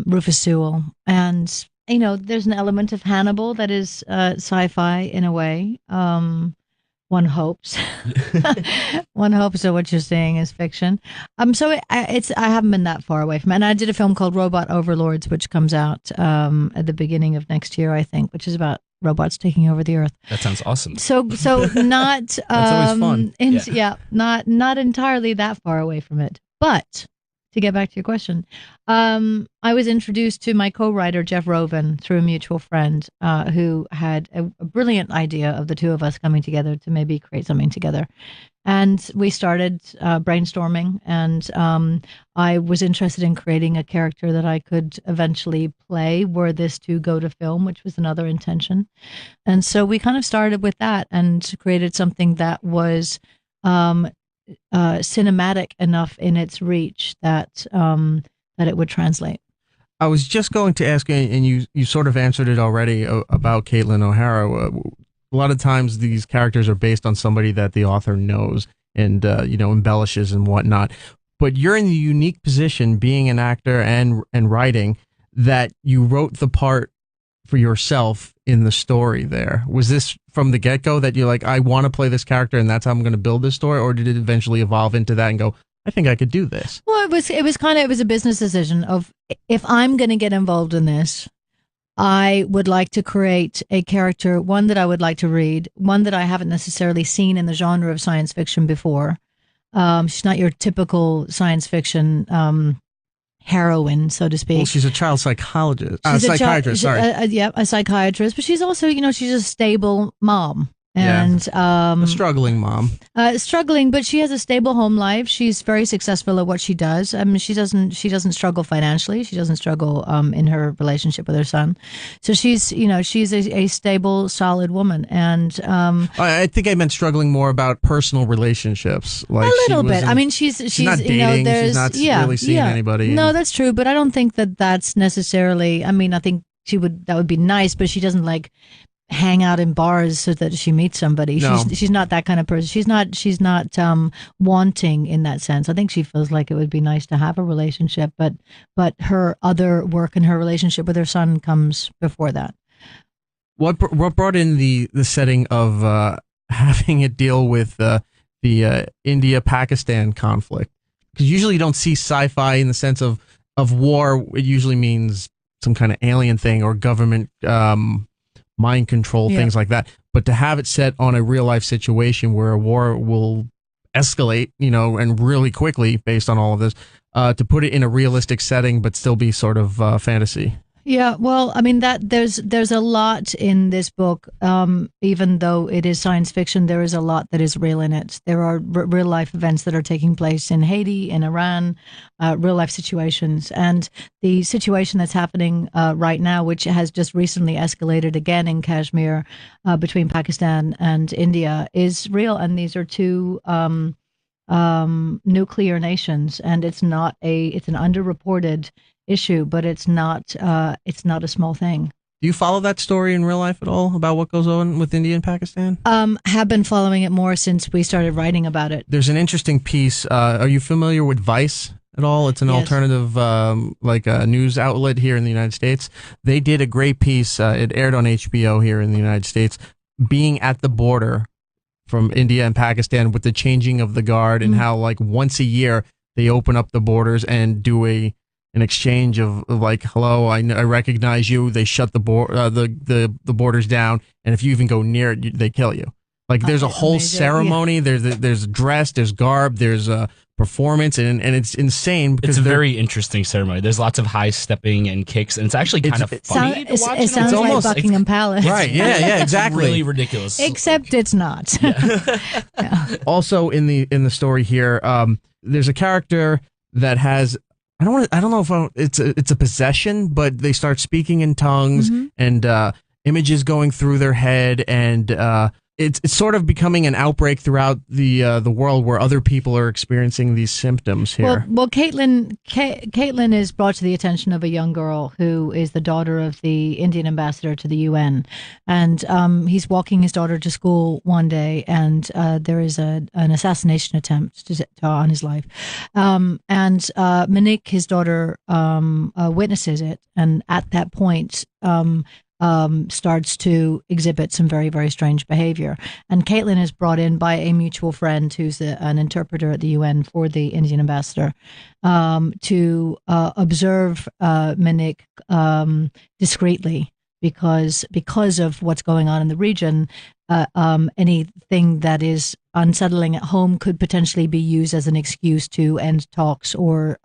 Rufus Sewell. And, there's an element of Hannibal that is sci-fi in a way. One hopes. One hopes that what you're saying is fiction. So I haven't been that far away from it. And I did a film called Robot Overlords, which comes out at the beginning of next year, I think, which is about robots taking over the earth. That sounds awesome. So not that's always fun. Not entirely that far away from it. But to get back to your question, I was introduced to my co-writer, Jeff Roven, through a mutual friend who had a brilliant idea of the two of us coming together to maybe create something together. And we started brainstorming, and I was interested in creating a character that I could eventually play were this to go to film, which was another intention. And so we kind of started with that and created something that was cinematic enough in its reach that it would translate. I was just going to ask, and you sort of answered it already about Caitlin O'Hara. A lot of times these characters are based on somebody that the author knows and embellishes and whatnot. But you're in the unique position, being an actor and writing, that you wrote the part for yourself in the story there. Was this from the get-go that you're like, I want to play this character and that's how I'm going to build this story? Or did it eventually evolve into that and go, I think I could do this? Well, it was a business decision of, if I'm going to get involved in this, I would like to create a character, one that I would like to read, one that I haven't necessarily seen in the genre of science fiction before. She's not your typical science fiction heroine, so to speak. Well, she's a child psychologist. Psychiatrist, sorry. A psychiatrist, but she's also, she's a stable mom. And a struggling mom. Struggling, but she has a stable home life. She's very successful at what she does. I mean, she doesn't struggle financially. She doesn't struggle in her relationship with her son. So she's a stable, solid woman. And I think I meant struggling more about personal relationships. Like a little bit. I mean, she's not dating. She's not really seeing anybody. No, that's true. But I don't think that's necessarily. I mean, I think that would be nice, but she doesn't hang out in bars so that she meets somebody. No. She's not that kind of person. She's not wanting in that sense. I think she feels like it would be nice to have a relationship, but her other work and her relationship with her son comes before that. What brought in the setting of having it deal with the India-Pakistan conflict? Because usually you don't see sci-fi in the sense of war. It usually means some kind of alien thing or government mind control, things like that. But to have it set on a real life situation where a war will escalate, and really quickly based on all of this, to put it in a realistic setting, but still be sort of fantasy. Yeah, well, I mean that there's a lot in this book. Even though it is science fiction, there is a lot that is real in it. There are real life events that are taking place in Haiti, in Iran, real life situations, and the situation that's happening right now, which has just recently escalated again in Kashmir between Pakistan and India, is real. And these are two nuclear nations, and it's an underreported issue, but it's not a small thing. Do you follow that story in real life at all about what goes on with India and Pakistan? Have been following it more since we started writing about it. There's an interesting piece. Are you familiar with Vice at all? It's an alternative, like a news outlet here in the United States. They did a great piece. It aired on HBO here in the United States, being at the border from India and Pakistan with the changing of the guard and how like once a year they open up the borders and do an exchange of like, hello, I recognize you. They shut the borders down, and if you even go near it, they kill you. Like there's a whole ceremony. Yeah. There's dress, there's garb, there's a performance, and it's insane because it's a very interesting ceremony. There's lots of high stepping and kicks, and it's actually kind of funny to watch. It sounds like Buckingham Palace, right? Yeah, exactly. It's really ridiculous. Except it's not. Yeah. Also, in the story here, there's a character that has. I don't know if it's a possession, but they start speaking in tongues and images going through their head, and it's sort of becoming an outbreak throughout the world where other people are experiencing these symptoms here. Well, Caitlin is brought to the attention of a young girl who is the daughter of the Indian ambassador to the UN, and he's walking his daughter to school one day, and there is an assassination attempt on his life, and Monique, his daughter, witnesses it, and at that point. Starts to exhibit some very, very strange behavior. And Caitlin is brought in by a mutual friend who's an interpreter at the UN for the Indian ambassador to observe Monique discreetly because of what's going on in the region. Anything that is unsettling at home could potentially be used as an excuse to end talks or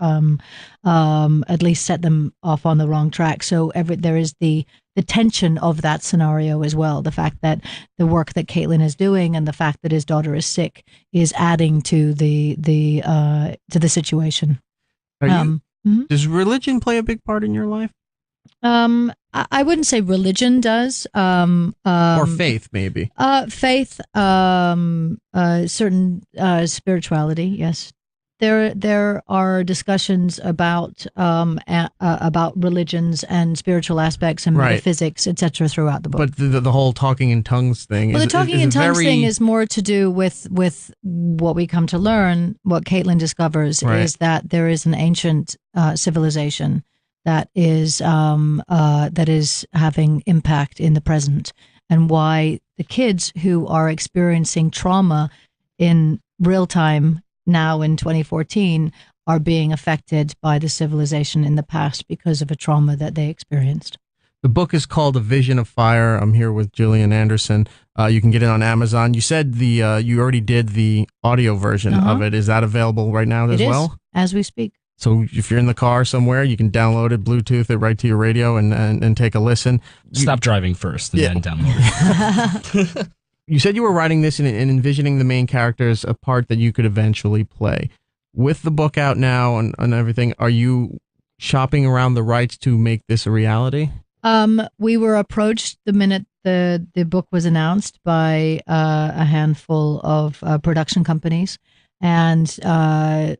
at least set them off on the wrong track. So there is the tension of that scenario as well. The fact that the work that Caitlin is doing and the fact that his daughter is sick is adding to the situation. Does religion play a big part in your life? I wouldn't say religion does. Or faith, maybe. Faith, certain spirituality, yes. There are discussions about religions and spiritual aspects and metaphysics, etc., throughout the book. But the whole talking in tongues thing. Well, the talking in tongues thing is more to do with what we come to learn. What Caitlin discovers is that there is an ancient civilization that is having impact in the present, and why the kids who are experiencing trauma in real time now in 2014 are being affected by the civilization in the past because of a trauma that they experienced. The book is called A Vision of Fire. I'm here with Gillian Anderson. You can get it on Amazon. You said you already did the audio version of it. Is that available right now as well? It is, as we speak. So if you're in the car somewhere, you can download it, Bluetooth it right to your radio and take a listen. Stop driving first and then download it. You said you were writing this and envisioning the main character as a part that you could eventually play. With the book out now and everything, are you shopping around the rights to make this a reality? We were approached the minute the book was announced by a handful of production companies, and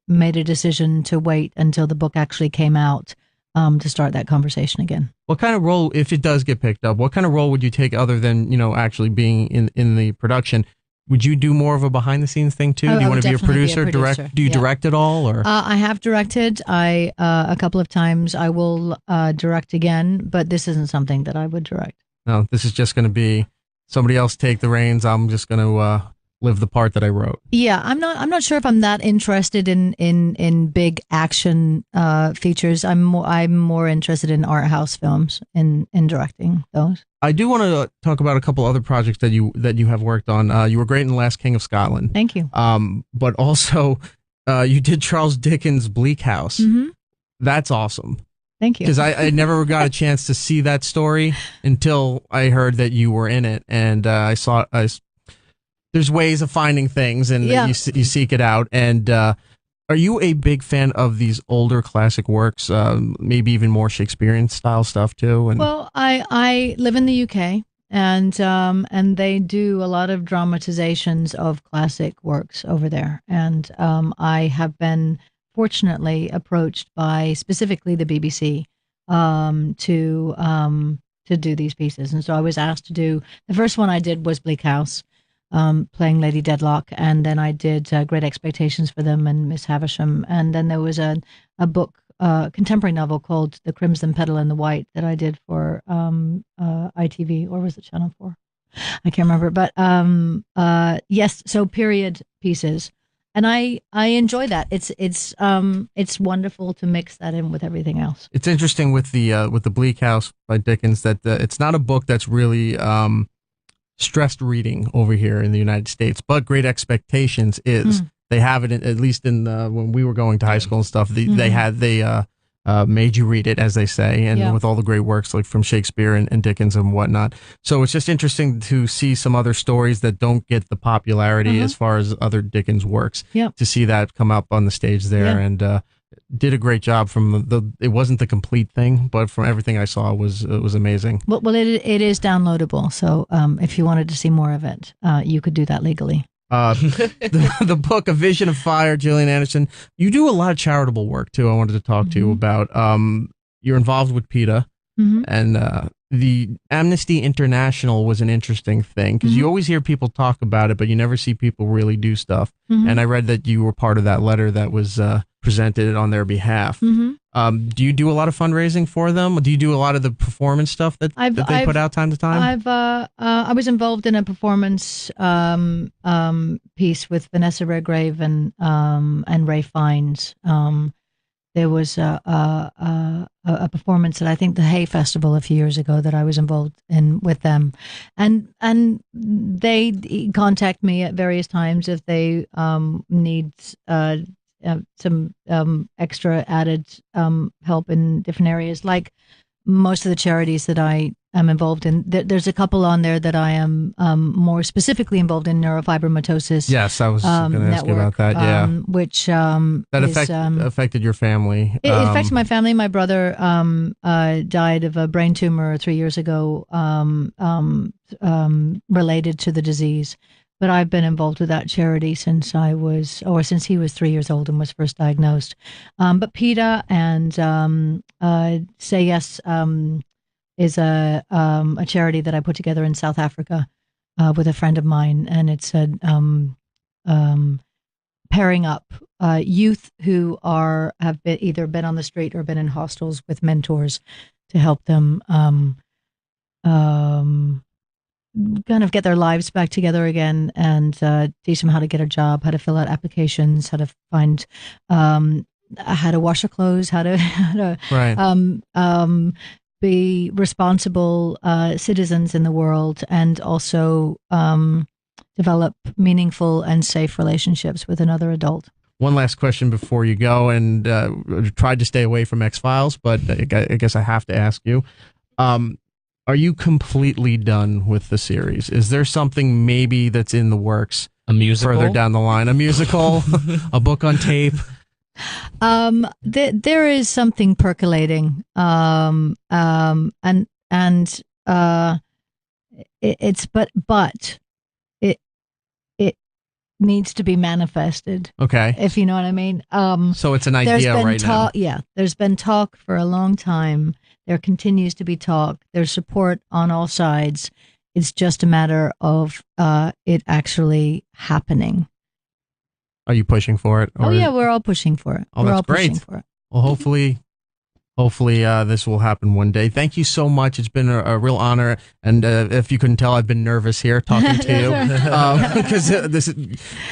made a decision to wait until the book actually came out to start that conversation again. What kind of role, if it does get picked up, what kind of role would you take other than, actually being in the production? Would you do more of a behind the scenes thing too? Do you want to be a producer? Direct? Do you direct at all? Or I have directed. A couple of times. I will direct again, but this isn't something that I would direct. No, this is just going to be somebody else take the reins. I'm just going to live the part that I wrote. Yeah, I'm not sure if I'm that interested in big action features. I'm more interested in art house films in directing those. I do want to talk about a couple other projects that you have worked on. You were great in The Last King of Scotland. Thank you. But also you did Charles Dickens' Bleak House. Mm-hmm. That's awesome. Thank you. Because I never got a chance to see that story until I heard that you were in it, and I saw. There's ways of finding things, and Yeah. you seek it out. And are you a big fan of these older classic works? Maybe even more Shakespearean style stuff too. And Well, I live in the UK, and they do a lot of dramatizations of classic works over there, and I have been fortunately approached by specifically the BBC to do these pieces, and so I was asked to do the first one I did was Bleak House, playing Lady Dedlock, and then I did Great Expectations for them and Miss Havisham, and then there was a book, contemporary novel called The Crimson Petal and the White that I did for ITV, or was it Channel 4? I can't remember, but yes, so period pieces. And I enjoy that. It's wonderful to mix that in with everything else. it's interesting with the Bleak House by Dickens that it's not a book that's really stressed reading over here in the United States, but Great Expectations is. They have it at least in when we were going to high school and stuff. They made you read it, as they say, and with all the great works like from Shakespeare and Dickens and whatnot. So it's just interesting to see some other stories that don't get the popularity as far as other Dickens works. To see that come up on the stage there, and did a great job. From it wasn't the complete thing, but from everything I saw, it was amazing. Well, it is downloadable. So if you wanted to see more of it, you could do that legally. The book, A Vision of Fire, Gillian Anderson. You do a lot of charitable work too. I wanted to talk to you about. You're involved with PETA, and the Amnesty International was an interesting thing because you always hear people talk about it, but you never see people really do stuff. And I read that you were part of that letter that was presented on their behalf. Do you do a lot of fundraising for them? Do you do a lot of the performance stuff that they put out time to time? I was involved in a performance piece with Vanessa Redgrave and Ray Fiennes. There was a performance at I think the Hay Festival a few years ago that I was involved in with them, and they contact me at various times if they need some extra added help in different areas, like most of the charities that I am involved in. There's a couple on there that I am more specifically involved in, neurofibromatosis. Yes, I was going to ask you about that. Yeah, which affected your family. It affected my family. My brother died of a brain tumor 3 years ago, related to the disease. But I've been involved with that charity since he was 3 years old and was first diagnosed. But PETA and Say Yes is a charity that I put together in South Africa with a friend of mine, and it's a pairing up youth who have either been on the street or been in hostels with mentors to help them kind of get their lives back together again, and teach them how to get a job, how to fill out applications, how to find, how to wash their clothes, how to be responsible citizens in the world, and also develop meaningful and safe relationships with another adult. One last question before you go, and tried to stay away from X-Files, but I guess I have to ask you. Are you completely done with the series? Is there something maybe that's in the works? A musical? Further down the line? A musical? A book on tape? There is something percolating. It needs to be manifested. Okay. If you know what I mean. So it's an idea right now. Yeah. There's been talk for a long time. There continues to be talk. There's support on all sides. It's just a matter of it actually happening. Are you pushing for it? Oh yeah, we're all pushing for it. Oh, we're that's all great. pushing for it. Well, hopefully this will happen one day. Thank you so much. It's been a real honor. And if you couldn't tell, I've been nervous here talking to you. Because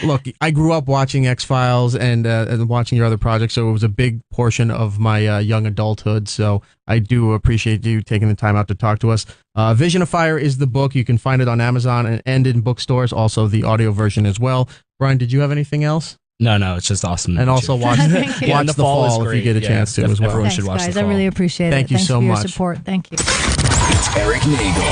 look, I grew up watching X-Files and watching your other projects, so it was a big portion of my young adulthood. So I do appreciate you taking the time out to talk to us. Vision of Fire is the book. You can find it on Amazon and in bookstores, also the audio version as well. Brian, did you have anything else? No, it's just awesome. And also watch Thank you. watch The Fall if you get a chance to as well. Everyone Thanks, should watch guys. The Fall. I really appreciate it. Thank you Thanks so for your much. support. Thank you. It's Erik Nagel.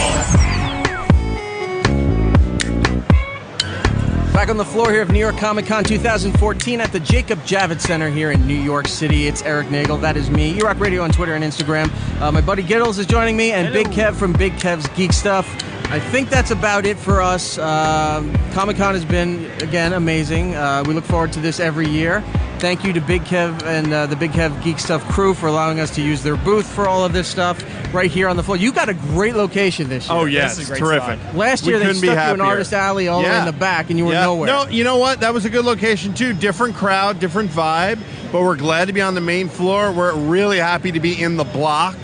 Back on the floor here of New York Comic Con 2014 at the Jacob Javits Center here in New York City. It's Erik Nagel. That is me. Erock Radio on Twitter and Instagram. My buddy Gittles is joining me, and Big Kev from Big Kev's Geek Stuff. I think that's about it for us. Comic Con has been, again, amazing. We look forward to this every year. Thank you to Big Kev and the Big Kev Geek Stuff crew for allowing us to use their booth for all of this stuff right here on the floor. You got a great location this year. Oh, yes, it's terrific. Last year they stuck you in Artist Alley all the way in the back, and you were nowhere. No, you know what? That was a good location, too. Different crowd, different vibe, but we're glad to be on the main floor. We're really happy to be in the block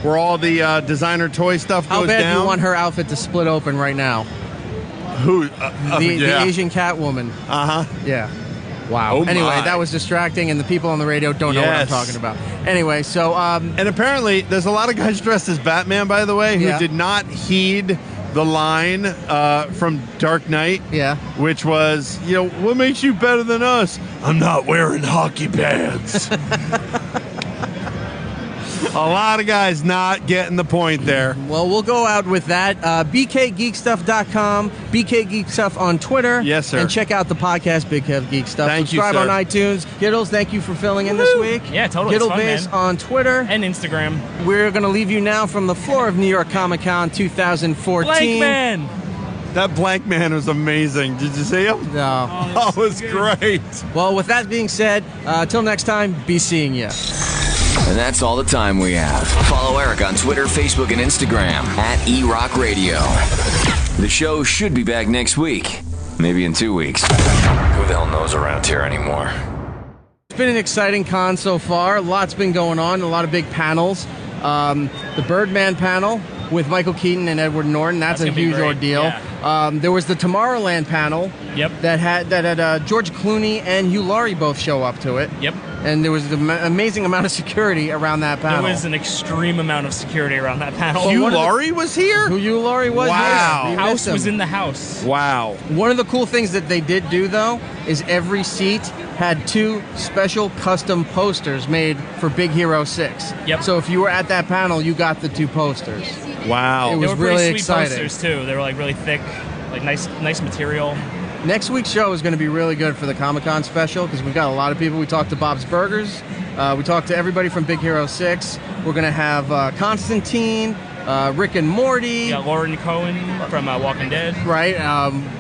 where all the designer toy stuff goes down. How bad do you want her outfit to split open right now? Who? The Asian Catwoman. Uh-huh. Yeah. Wow. Oh anyway, my. that was distracting, and the people on the radio don't know what I'm talking about. Anyway, so... and apparently, there's a lot of guys dressed as Batman, by the way, who did not heed the line from Dark Knight, which was, what makes you better than us? I'm not wearing hockey pads. A lot of guys not getting the point there. Well, we'll go out with that. BKGeekStuff.com, BK Geek Stuff on Twitter. Yes, sir. And check out the podcast, Big Kev Geek Stuff. Thank you, Subscribe sir. on iTunes. Gittles, thank you for filling in this week. Yeah, totally. It's fun, Gittleface man. on Twitter. And Instagram. We're going to leave you now from the floor of New York Comic Con 2014. Blank Man! That Blank Man was amazing. Did you see him? No. Oh, it was great. Well, with that being said, till next time, be seeing ya. And that's all the time we have. Follow Erik on Twitter, Facebook, and Instagram at Erock Radio. The show should be back next week. Maybe in 2 weeks. Who the hell knows around here anymore? It's been an exciting con so far. Lots been going on, a lot of big panels. The Birdman panel with Michael Keaton and Edward Norton. That's a huge ordeal. Yeah. There was the Tomorrowland panel. Yep. That had George Clooney and Hugh Laurie both show up to it. Yep. And there was an amazing amount of security around that panel. There was an extreme amount of security around that panel. Hugh Laurie was here? Who Hugh Laurie was? Wow. Yes, The house was in the house. Wow. One of the cool things that they did do, though, is every seat had 2 special custom posters made for Big Hero 6. Yep. So if you were at that panel, you got the 2 posters. Wow. It was They were really pretty sweet exciting. posters, too. They were, like, really thick, like, nice material. Next week's show is going to be really good for the Comic-Con special because we've got a lot of people. We talked to Bob's Burgers. We talked to everybody from Big Hero 6. We're going to have Constantine, Rick and Morty. Yeah, Lauren Cohan from Walking Dead. Right.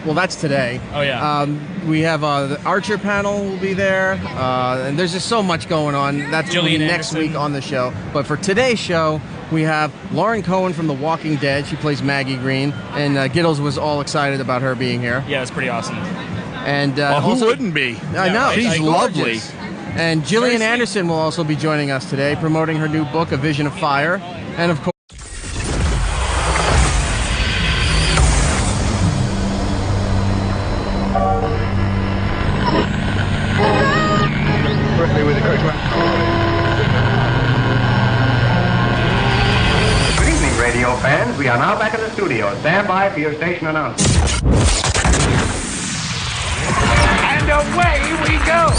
Well, that's today. Oh, yeah. We have the Archer panel will be there. And there's just so much going on. That's going to be Gillian next Anderson. week on the show. But for today's show, we have Lauren Cohan from The Walking Dead. She plays Maggie Green. And Gittles was all excited about her being here. Yeah, it was pretty awesome. And Who also, wouldn't be? I know. She's lovely. Gorgeous. And Gillian Anderson will also be joining us today, promoting her new book, A Vision of Fire. And of course, Good evening, radio fans. We are now back at the studio. Stand by for your station announcement. And away we go!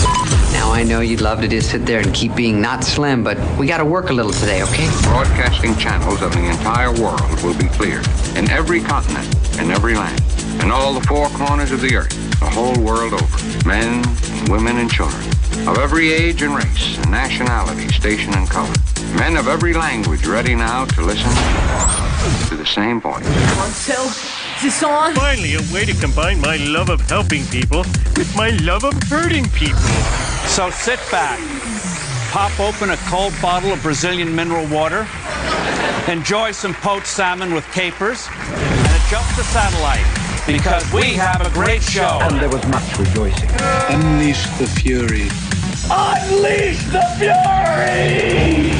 Now I know you'd love to just sit there and keep being not slim, but we got to work a little today, okay? Broadcasting channels of the entire world will be cleared. In every continent, in every land, in all the 4 corners of the earth, the whole world over. Men, and women, and children, of every age and race, and nationality, station, and color. Men of every language ready now to listen to the same voice. Until this on? Finally, a way to combine my love of helping people with my love of hurting people. So sit back, pop open a cold bottle of Brazilian mineral water, enjoy some poached salmon with capers, and adjust the satellite because we have a great show. And there was much rejoicing. Unleash the fury. Unleash the fury!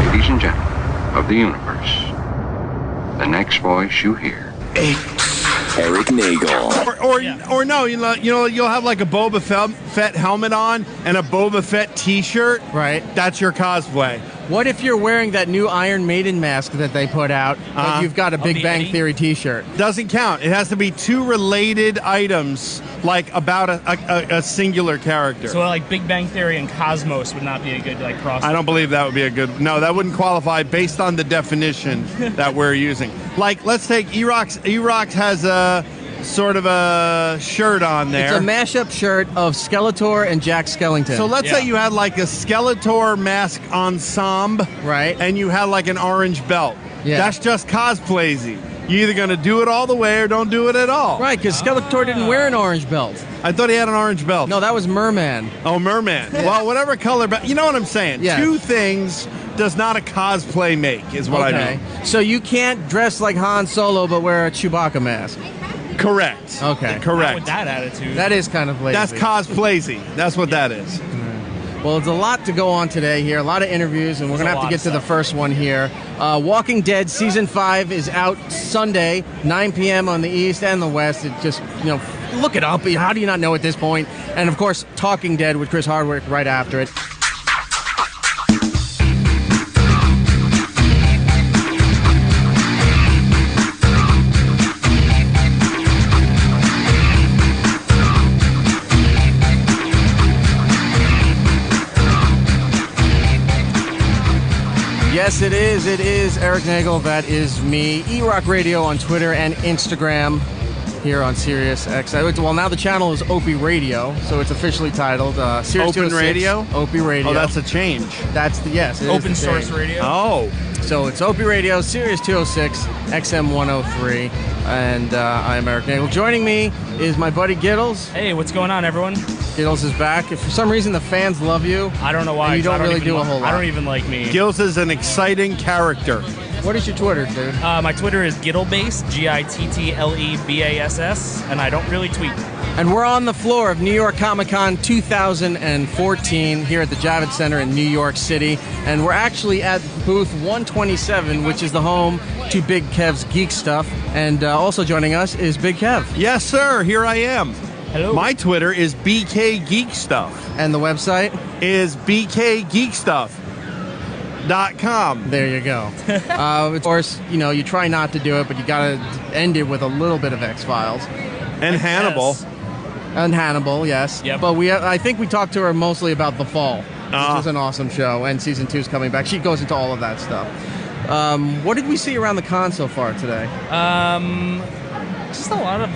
Ladies and gentlemen of the universe, the next voice you hear. Erik Nagel. Or no, you'll have like a Boba Fett helmet on and a Boba Fett T-shirt. Right. That's your cosplay. What if you're wearing that new Iron Maiden mask that they put out, but you've got a Big Bang Theory t-shirt? Doesn't count. It has to be two related items, like about a singular character. So like Big Bang Theory and Cosmos would not be a good like cross. I don't believe that would be a good... No, that wouldn't qualify based on the definition that we're using. Like, let's take Erox. Erox has a sort of a shirt on there. It's a mashup shirt of Skeletor and Jack Skellington. So let's say you had like a Skeletor mask ensemble, right? And you had like an orange belt. Yeah. That's just cosplaysy. You're either going to do it all the way or don't do it at all. Right, because Skeletor didn't wear an orange belt. I thought he had an orange belt. No, that was Merman. Oh, Merman. Well, whatever color, but you know what I'm saying. Yeah. Two things does not a cosplay make, is what I mean. So you can't dress like Han Solo but wear a Chewbacca mask. Correct. Okay. Correct. With that attitude. That is kind of lazy. That's cosplaysy. That's what that is. Well, it's a lot to go on today here, a lot of interviews, and we're going to have to get to the first one here. Walking Dead Season 5 is out Sunday, 9 p.m. on the East and the West. It just, look it up. How do you not know at this point? And, of course, Talking Dead with Chris Hardwick right after it. Yes, it is. It is Erik Nagel. That is me. E-Rock Radio on Twitter and Instagram here on Sirius XM. Well, now the channel is Opie Radio, so it's officially titled Sirius Open 206, Radio? Opie Radio. Oh, that's a change. That's the, yes. it is Open the source change. radio. Oh. So it's Opie Radio, Sirius 206, XM 103, and I'm Erik Nagel. Joining me is my buddy Gittles. Hey, what's going on, everyone? Gittles is back. If for some reason the fans love you, I don't know why. you don't really do a whole lot. I don't even like me. Gills is an exciting character. What is your Twitter, dude? My Twitter is Gittlebase, Gittlebass, and I don't really tweet. And we're on the floor of New York Comic Con 2014 here at the Javits Center in New York City. And we're actually at booth 127, which is the home to Big Kev's Geek Stuff. And also joining us is Big Kev. Yes, sir. Here I am. Hello. My Twitter is BK Geek Stuff. And the website is bkgeekstuff.com. There you go. Of course, you try not to do it, but you got to end it with a little bit of X-Files. And Hannibal. Yes. And Hannibal, yes. Yep. But I think we talked to her mostly about The Fall, which is an awesome show, and season 2 is coming back. She goes into all of that stuff. What did we see around the con so far today? Just a lot of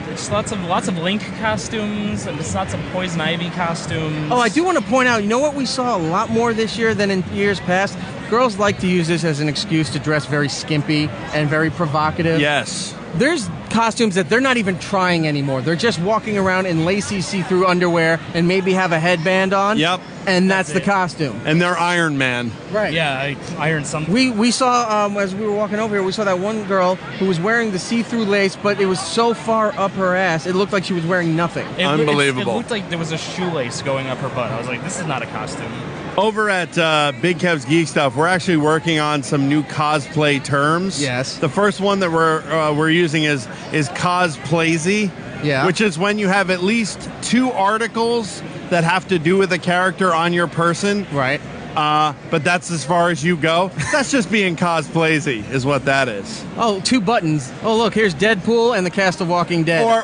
just lots of Link costumes and just lots of Poison Ivy costumes. Oh, I do want to point out, you know what we saw a lot more this year than in years past? Girls like to use this as an excuse to dress very skimpy and very provocative. Yes. There's costumes that they're not even trying anymore. They're just walking around in lacy see-through underwear and maybe have a headband on. Yep. And that's the costume. And they're Iron Man. Right. Yeah, I ironed something. We saw, as we were walking over here, we saw that one girl who was wearing the see-through lace, but it was so far up her ass, it looked like she was wearing nothing. Unbelievable. It looked like there was a shoelace going up her butt. I was like, this is not a costume. Over at Big Kev's Geek Stuff, we're actually working on some new cosplay terms. Yes. The first one that we're using is cosplaysy. Yeah. Which is when you have at least 2 articles that have to do with a character on your person. Right. But that's as far as you go. That's just being cosplaysy, is what that is. Oh, 2 buttons. Oh, look, here's Deadpool and the cast of Walking Dead. Or